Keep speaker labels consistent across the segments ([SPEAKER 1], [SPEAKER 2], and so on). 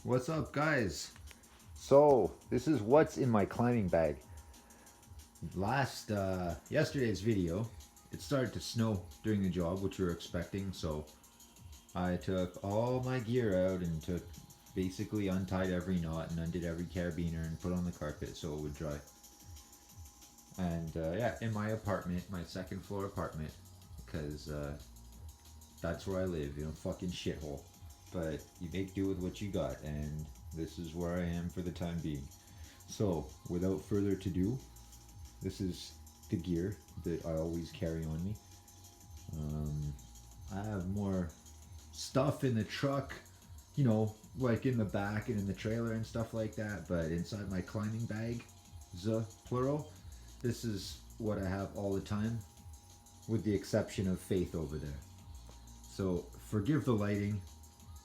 [SPEAKER 1] What's up, guys? So, this is what's in my climbing bag. Yesterday's video, it started to snow during the job, which we were expecting, so I took all my gear out and basically untied every knot and undid every carabiner and put on the carpet so it would dry. And yeah, in my apartment, my second floor apartment, because that's where I live, fucking shithole. But you make do with what you got, and this is where I am for the time being. So, without further ado, this is the gear that I always carry on me. I have more stuff in the truck, like in the back and in the trailer and stuff like that, but inside my climbing bag, plural, this is what I have all the time, with the exception of Faith over there. So, forgive the lighting.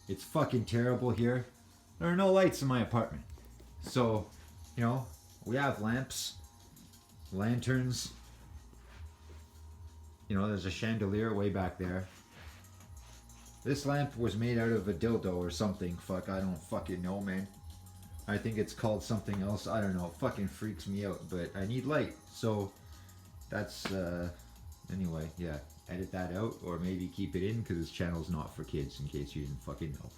[SPEAKER 1] It's fucking terrible here. There are no lights in my apartment. So, we have lamps, lanterns. There's a chandelier way back there. This lamp was made out of a dildo or something. Fuck, I don't fucking know, man. I think it's called something else. I don't know. It fucking freaks me out, but I need light. So, that's, anyway, yeah. Edit that out or maybe keep it in because this channel's not for kids in case you didn't fucking know.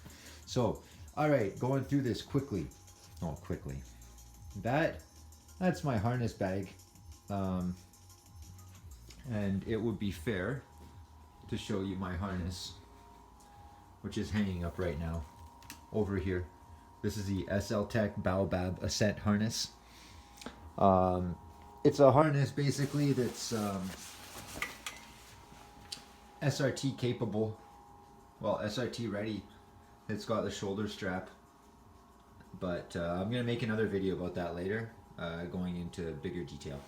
[SPEAKER 1] So, alright, going through this quickly. Oh, quickly. That's my harness bag. And it would be fair to show you my harness, which is hanging up right now over here. This is the SL Tech Baobab Ascent harness. It's a harness basically that's SRT capable, well, SRT ready. It's got the shoulder strap, but I'm gonna make another video about that later, going into bigger detail.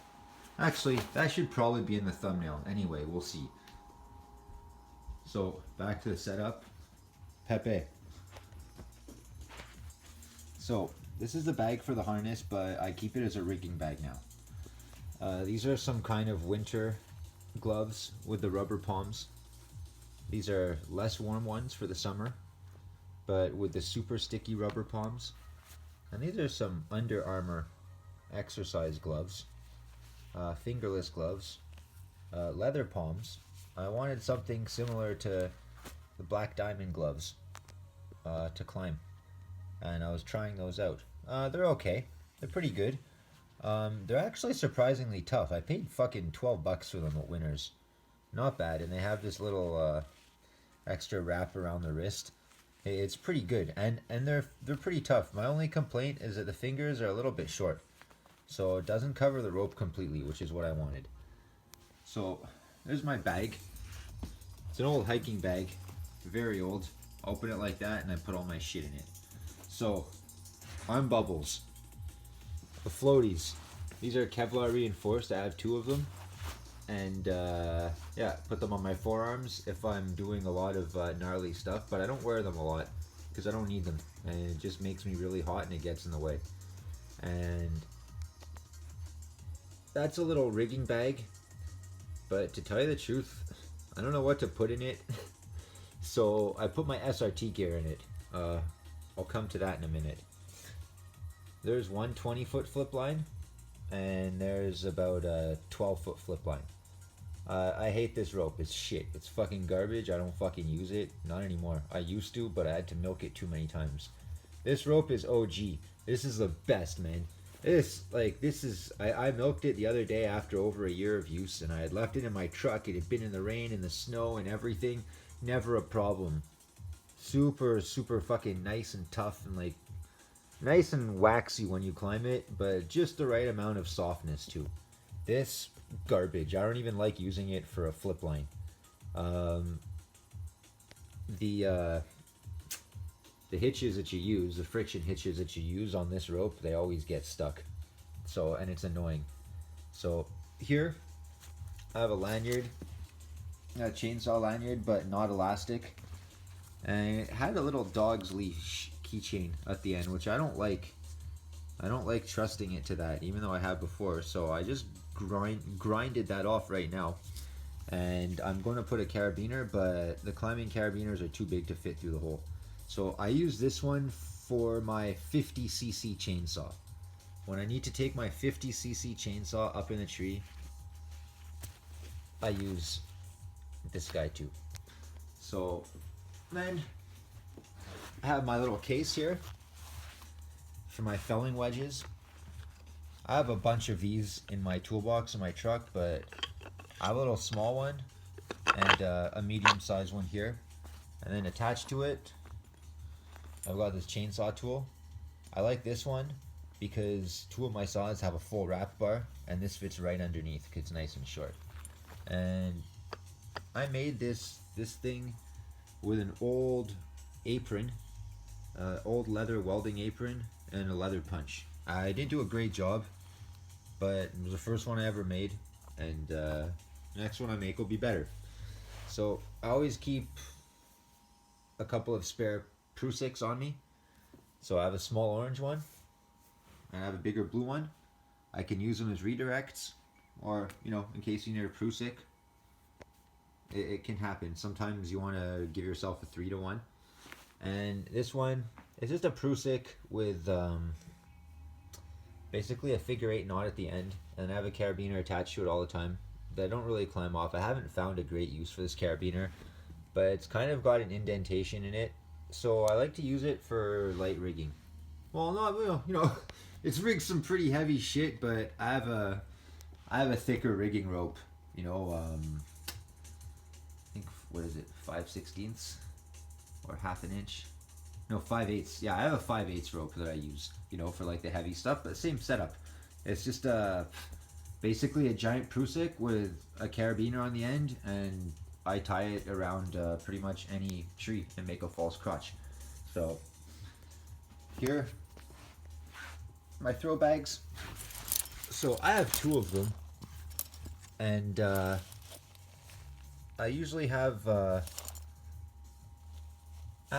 [SPEAKER 1] Actually, that should probably be in the thumbnail. Anyway, we'll see. So back to the setup. Pepe. So this is the bag for the harness, but I keep it as a rigging bag now. These are some kind of winter gloves with the rubber palms. These are less warm ones for the summer, but with the super sticky rubber palms. And these are some Under Armour exercise gloves, fingerless gloves, leather palms. I wanted something similar to the Black Diamond gloves to climb, and I was trying those out. They're okay. They're pretty good. They're actually surprisingly tough. I paid fucking $12 for them at Winners. Not bad, and they have this little extra wrap around the wrist. It's pretty good, and they're pretty tough. My only complaint is that the fingers are a little bit short, so it doesn't cover the rope completely, which is what I wanted. So there's my bag. It's an old hiking bag, very old. Open it like that, and I put all my shit in it. So arm bubbles, the floaties. These are Kevlar reinforced. I have 2 of them. And yeah, put them on my forearms if I'm doing a lot of gnarly stuff, but I don't wear them a lot because I don't need them, and it just makes me really hot and it gets in the way. And that's a little rigging bag, but to tell you the truth, I don't know what to put in it. So I put my SRT gear in it. I'll come to that in a minute. There's one 20-foot flip line, and there's about a 12-foot flip line. I hate this rope. It's shit. It's fucking garbage. I don't fucking use it. Not anymore. I used to, but I had to milk it too many times. This rope is OG. This is the best, man. I milked it the other day after over a year of use, and I had left it in my truck. It had been in the rain and the snow and everything. Never a problem. Super, super fucking nice and tough, and like nice and waxy when you climb it, but just the right amount of softness too. This garbage. I don't even like using it for a flip line. The hitches that you use, the friction hitches that you use on this rope, they always get stuck. So, and it's annoying. So here I have a lanyard, a chainsaw lanyard, but not elastic. And it had a little dog's leash keychain at the end, which I don't like. I don't like trusting it to that, even though I have before. So I just grinded that off right now. And I'm going to put a carabiner, but the climbing carabiners are too big to fit through the hole. So I use this one for my 50cc chainsaw. When I need to take my 50cc chainsaw up in the tree, I use this guy too. So then I have my little case here for my felling wedges. I have a bunch of these in my toolbox in my truck, but I have a little small one and a medium-sized one here. And then attached to it, I've got this chainsaw tool. I like this one because two of my saws have a full wrap bar, and this fits right underneath because it's nice and short. And I made this thing with an old apron, old leather welding apron, and a leather punch. I didn't do a great job, but it was the first one I ever made, and the next one I make will be better. So I always keep a couple of spare Prusiks on me. So I have a small orange one, and I have a bigger blue one. I can use them as redirects, or in case you need a Prusik. It can happen. Sometimes you want to give yourself a 3-to-1. And this one is just a Prusik with basically a figure 8 knot at the end, and I have a carabiner attached to it all the time that I don't really climb off. I haven't found a great use for this carabiner, but it's kind of got an indentation in it, so I like to use it for light rigging. Well, not it's rigged some pretty heavy shit, but I have a thicker rigging rope. I think, what is it, 5/16 or half an inch? No, 5/8. Yeah, I have a 5/8 rope that I use, for like the heavy stuff, but same setup. It's just basically a giant Prusik with a carabiner on the end, and I tie it around pretty much any tree and make a false crotch. So here, my throw bags. So I have 2 of them, and I usually have I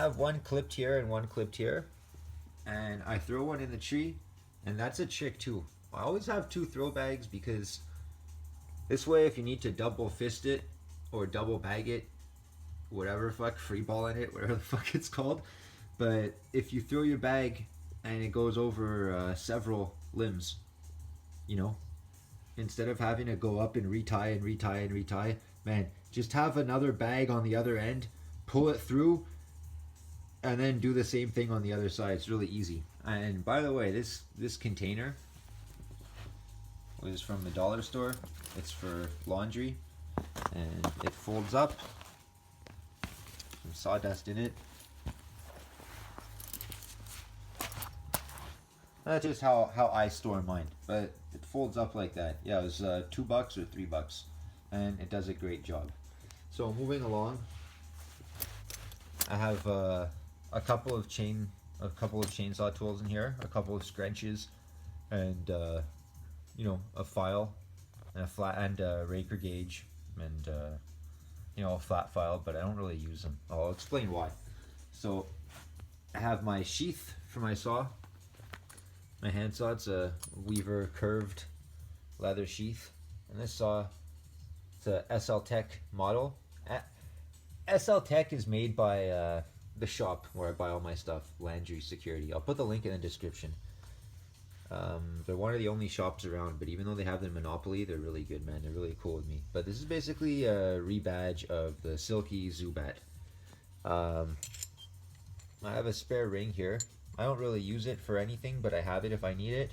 [SPEAKER 1] have one clipped here and one clipped here, and I throw one in the tree, and that's a trick too. I always have 2 throw bags because this way, if you need to double fist it or double bag it, whatever fuck, free balling it, whatever the fuck it's called, but if you throw your bag and it goes over several limbs, instead of having to go up and retie, man, just have another bag on the other end, pull it through, and then do the same thing on the other side. It's really easy. And by the way, this container was from the dollar store. It's for laundry, and it folds up. Some sawdust in it. That's just how I store mine, but it folds up like that. Yeah, it was $2 or $3, and it does a great job. So moving along, I have a couple of chainsaw tools in here, a couple of scrunches, and a file, and a flat, and a raker gauge, and a flat file, but I don't really use them. I'll explain why. So I have my sheath for my saw. My handsaw, it's a Weaver curved leather sheath, and this saw, it's a SL Tech model. SL Tech is made by the shop where I buy all my stuff, Landry Security. I'll put the link in the description. They're one of the only shops around, but even though they have the monopoly, they're really good, man. They're really cool with me. But this is basically a rebadge of the Silky Zubat. I have a spare ring here. I don't really use it for anything, but I have it if I need it.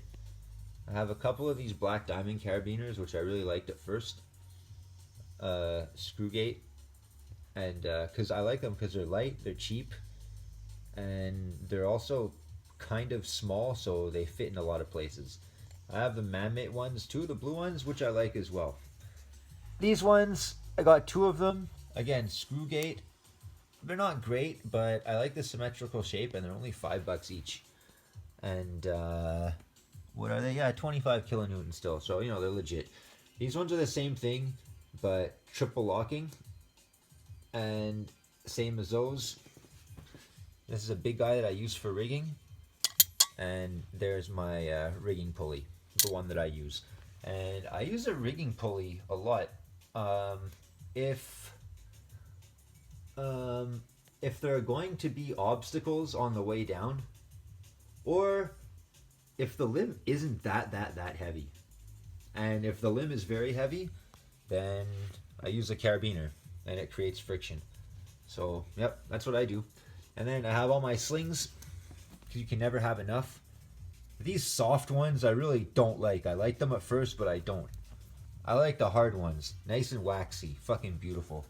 [SPEAKER 1] I have a couple of these black diamond carabiners, which I really liked at first. Screwgate. And because I like them because they're light, they're cheap, and they're also kind of small, so they fit in a lot of places. I have the Mammoth ones too, the blue ones, which I like as well. These ones, I got 2 of them. Again, Screwgate. They're not great, but I like the symmetrical shape, and they're only $5 each. And what are they? Yeah, 25 kilonewtons still, so they're legit. These ones are the same thing, but triple locking, and same as those. This is a big guy that I use for rigging, and there's my rigging pulley, the one that I use. And I use a rigging pulley a lot. If there are going to be obstacles on the way down, or if the limb isn't that heavy. And if the limb is very heavy, then I use a carabiner and it creates friction. So, yep, that's what I do. And then I have all my slings, because you can never have enough. These soft ones I really don't like. I like them at first, but I don't. I like the hard ones. Nice and waxy. Fucking beautiful.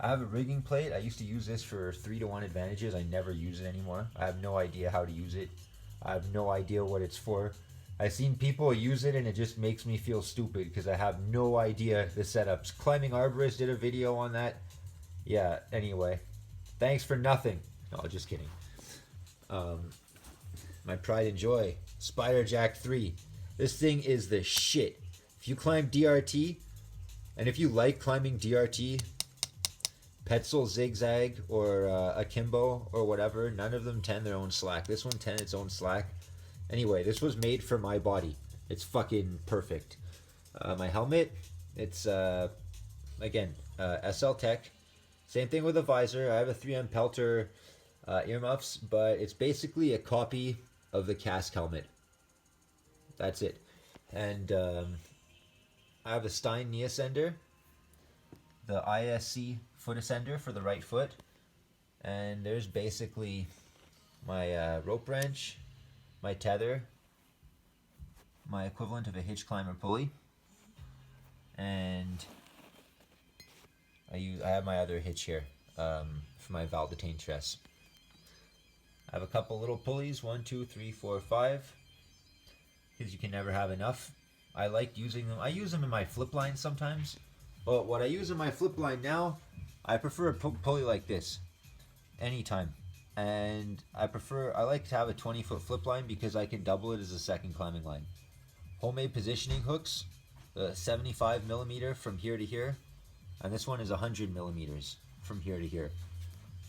[SPEAKER 1] I have a rigging plate. I used to use this for 3-to-1 advantages. I never use it anymore. I have no idea how to use it. I have no idea what it's for. I've seen people use it and it just makes me feel stupid because I have no idea the setups. Climbing Arborist did a video on that. Yeah, anyway. Thanks for nothing. No, just kidding. My pride and joy. Spider Jack 3. This thing is the shit. If you climb DRT, and if you like climbing DRT, Petzl, Zigzag, or Akimbo, or whatever, none of them tend their own slack. This one tend its own slack. Anyway, this was made for my body. It's fucking perfect. My helmet, it's, again, SL Tech. Same thing with the visor. I have a 3M Pelter earmuffs, but it's basically a copy of the Cask helmet. That's it. And I have a Stein knee ascender, the ISC foot ascender for the right foot, and there's basically my rope wrench, my tether, my equivalent of a hitch climber pulley, and I have my other hitch here for my valve detain truss. I have a couple little pulleys, 1, 2, 3, 4, 5, because you can never have enough. I like using them. I use them in my flip line sometimes, but what I use in my flip line now, I prefer a pulley like this anytime. And I like to have a 20-foot flip line because I can double it as a second climbing line. Homemade positioning hooks, 75 millimeter from here to here, and this one is 100 millimeters from here to here.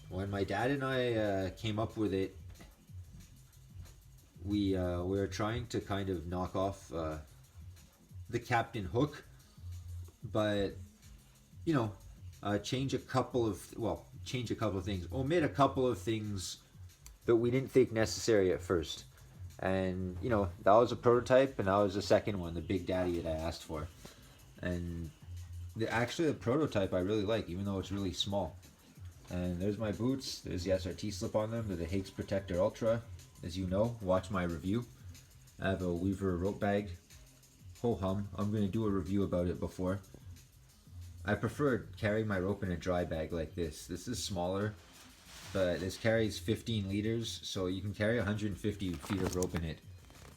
[SPEAKER 1] When my dad and I came up with it, we were trying to kind of knock off the Captain Hook, but you know, change a couple of things, omit a couple of things that we didn't think necessary at first. And you know, that was a prototype, and that was the second one, the Big Daddy that I asked for. And actually the prototype I really like, even though it's really small. And there's my boots. There's the SRT slip on them. They're the Higgs Protector Ultra. As you know, watch my review. I have a Weaver rope bag. Ho hum. I'm going to do a review about it before. I prefer carrying my rope in a dry bag like this. This is smaller, but this carries 15 liters, so you can carry 150 feet of rope in it.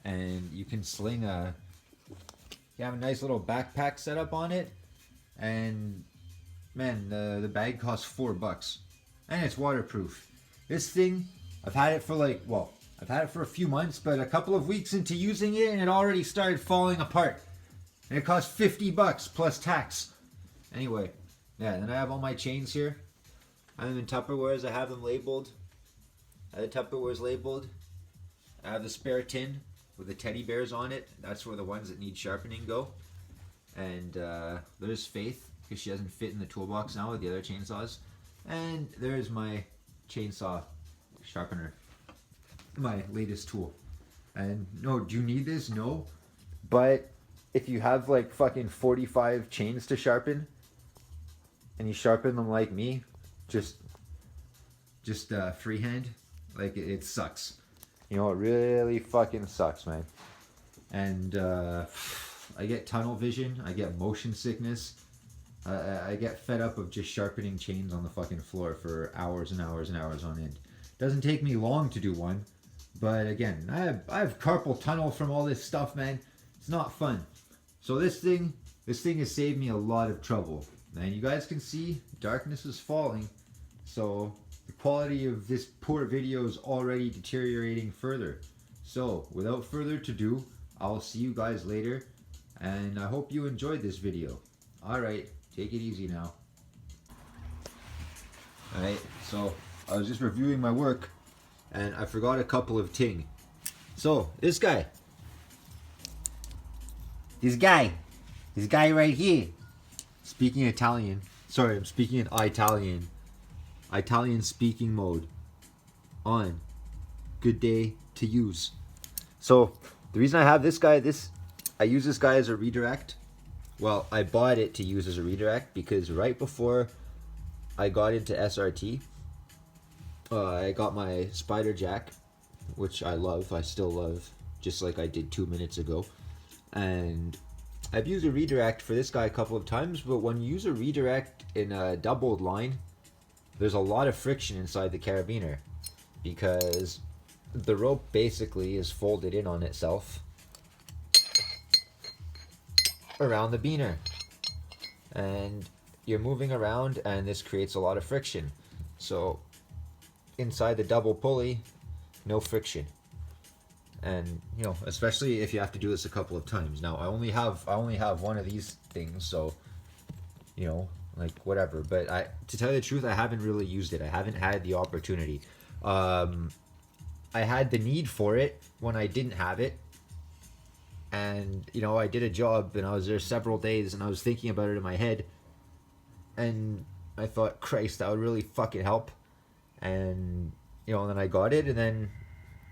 [SPEAKER 1] And you can sling you have a nice little backpack set up on it. And man, the bag costs $4, and it's waterproof. This thing, I've had it for I've had it for a few months, but a couple of weeks into using it, and it already started falling apart. And it cost $50 plus tax. Anyway, yeah, then I have all my chains here. I have them in Tupperwares. I have them labeled. The Tupperware's labeled. I have the spare tin with the teddy bears on it. That's where the ones that need sharpening go. And there's Faith, because she doesn't fit in the toolbox now with the other chainsaws. And there's my chainsaw sharpener, my latest tool. And no, do you need this? No. But if you have like fucking 45 chains to sharpen, and you sharpen them like me, just freehand, like it sucks. You know, it really fucking sucks, man. And I get tunnel vision, I get motion sickness. I get fed up of just sharpening chains on the fucking floor for hours and hours and hours on end. Doesn't take me long to do one, but again, I have carpal tunnel from all this stuff, man. It's not fun. So this thing has saved me a lot of trouble. And you guys can see darkness is falling, so the quality of this poor video is already deteriorating further. So without further ado, I'll see you guys later, and I hope you enjoyed this video. Alright, take it easy now. Alright, so I was just reviewing my work, and I forgot a couple of ting. So, this guy right here, speaking Italian. Sorry, I'm speaking in Italian speaking mode. On. Good day to use. So the reason I have this guy, I use this guy as a redirect. Well, I bought it to use as a redirect because right before I got into SRT, I got my spider jack, which I love. I still love, just like I did 2 minutes ago. And I've used a redirect for this guy a couple of times, but when you use a redirect in a doubled line, there's a lot of friction inside the carabiner because the rope basically is folded in on itself around the beaner. And you're moving around and this creates a lot of friction. So inside the double pulley, no friction. And you know, especially if you have to do this a couple of times. Now I only have one of these things, so you know, like whatever. But to tell you the truth, I haven't really used it. I haven't had the opportunity. I had the need for it when I didn't have it, and you know, I did a job and I was there several days and I was thinking about it in my head, and I thought, Christ, that would really fucking help. And you know, and then I got it, and then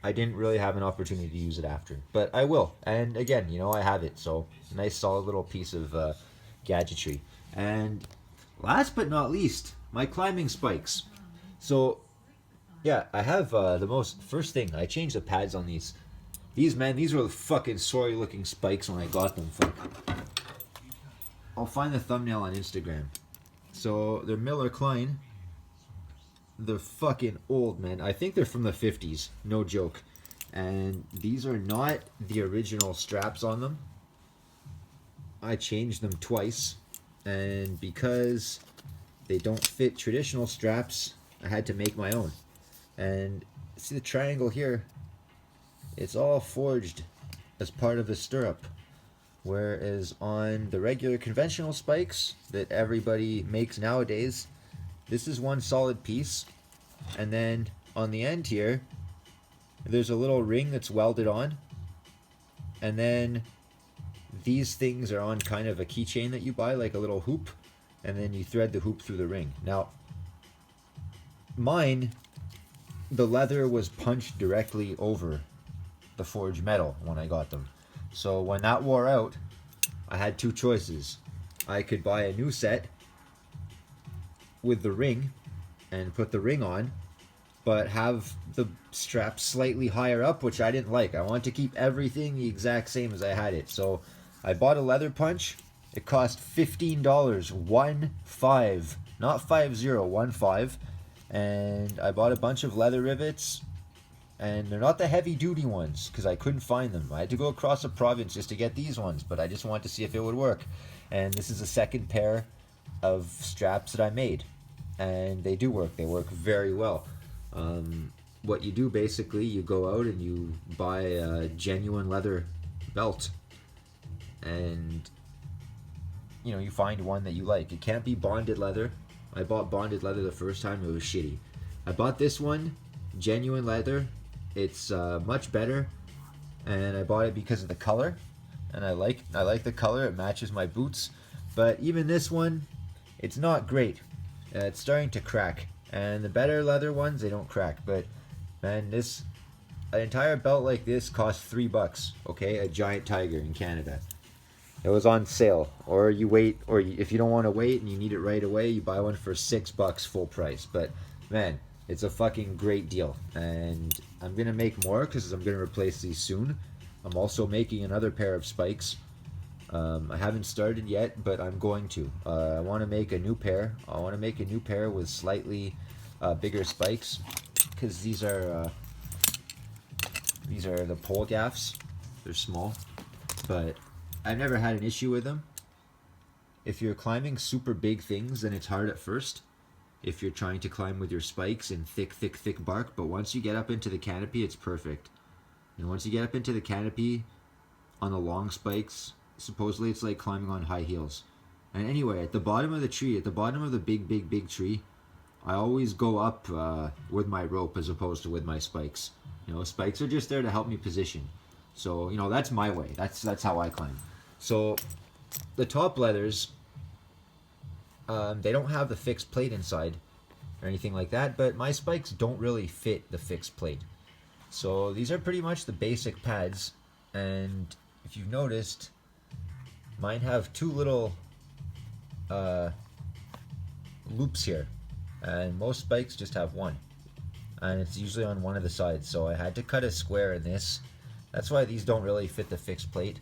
[SPEAKER 1] I didn't really have an opportunity to use it after, but I will. And again, you know, I have it, so nice solid little piece of gadgetry. And last but not least, my climbing spikes. So yeah, I have first thing, I changed the pads on these. These were the fucking sorry looking spikes when I got them. Fuck. I'll find the thumbnail on Instagram. So they're Miller Klein. They're fucking old, man. I think they're from the 50s. No joke. And these are not the original straps on them. I changed them twice. And because they don't fit traditional straps, I had to make my own. And see the triangle here? It's all forged as part of the stirrup. Whereas on the regular conventional spikes that everybody makes nowadays, this is one solid piece, and then on the end here, there's a little ring that's welded on, and then these things are on kind of a keychain that you buy, like a little hoop, and then you thread the hoop through the ring. Now, mine, the leather was punched directly over the forged metal when I got them. So when that wore out, I had two choices. I could buy a new set with the ring and put the ring on, but have the strap slightly higher up, which I didn't like. I wanted to keep everything the exact same as I had it. So I bought a leather punch. It cost $15, 1.5, not 50, 1.5. And I bought a bunch of leather rivets, and they're not the heavy duty ones because I couldn't find them. I had to go across a province just to get these ones, but I just wanted to see if it would work. And this is the second pair of straps that I made, and they do work. They work very well. What you do basically, you go out and you buy a genuine leather belt, and you know, you find one that you like. It can't be bonded leather. I bought bonded leather the first time, it was shitty. I bought this one, genuine leather. It's much better, and I bought it because of the color, and I like the color. It matches my boots. But even this one, it's not great. It's starting to crack, and the better leather ones, they don't crack. But man, an entire belt like this costs $3. Okay, a Giant Tiger in Canada. It was on sale, or you wait, or if you don't want to wait and you need it right away, you buy one for $6 full price. But man, it's a fucking great deal, and I'm gonna make more because I'm gonna replace these soon. I'm also making another pair of spikes. I haven't started yet, but I'm going to. I want to make a new pair. I want to make a new pair with slightly bigger spikes, because these are the pole gaffs. They're small, but I've never had an issue with them. If you're climbing super big things, then it's hard at first. If you're trying to climb with your spikes in thick bark, but once you get up into the canopy, it's perfect. And once you get up into the canopy on the long spikes, supposedly it's like climbing on high heels. And anyway, at the bottom of the tree, at the bottom of the big tree, I always go up with my rope as opposed to with my spikes. You know, spikes are just there to help me position. So, you know, that's my way. That's how I climb. So, the top leathers, they don't have the fixed plate inside or anything like that, but my spikes don't really fit the fixed plate. So these are pretty much the basic pads, and if you've noticed, mine have two little loops here, and most bikes just have one, and it's usually on one of the sides, so I had to cut a square in this. That's why these don't really fit the fixed plate,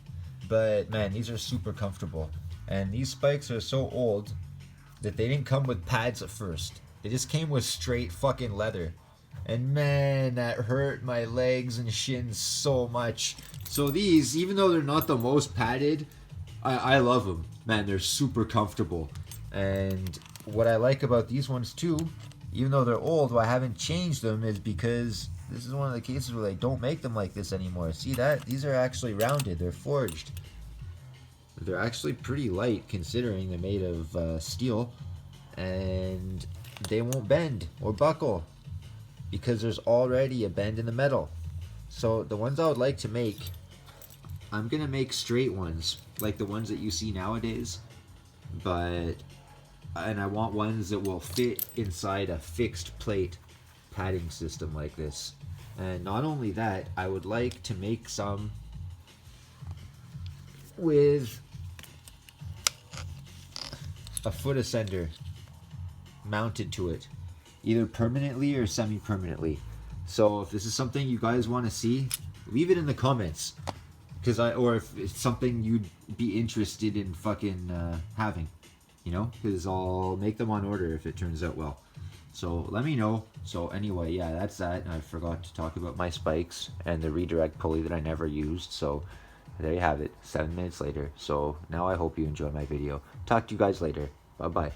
[SPEAKER 1] but man, these are super comfortable. And these spikes are so old that they didn't come with pads at first. They just came with straight fucking leather. And man, that hurt my legs and shins so much. So these, even though they're not the most padded, I love them. Man, they're super comfortable. And what I like about these ones too, even though they're old, why I haven't changed them is because this is one of the cases where they don't make them like this anymore. See that? These are actually rounded. They're forged. They're actually pretty light considering they're made of steel. And they won't bend or buckle because there's already a bend in the metal. So the ones I would like to make, I'm going to make straight ones, like the ones that you see nowadays. And I want ones that will fit inside a fixed plate padding system like this. And not only that, I would like to make some with a foot ascender mounted to it, either permanently or semi-permanently. So if this is something you guys want to see, leave it in the comments, or if it's something you'd be interested in fucking having, you know, because I'll make them on order if it turns out well. So let me know. So anyway, yeah, that's that. I forgot to talk about my spikes and the redirect pulley that I never used. So there you have it, 7 minutes later. So now I hope you enjoy my video. Talk to you guys later. Bye bye.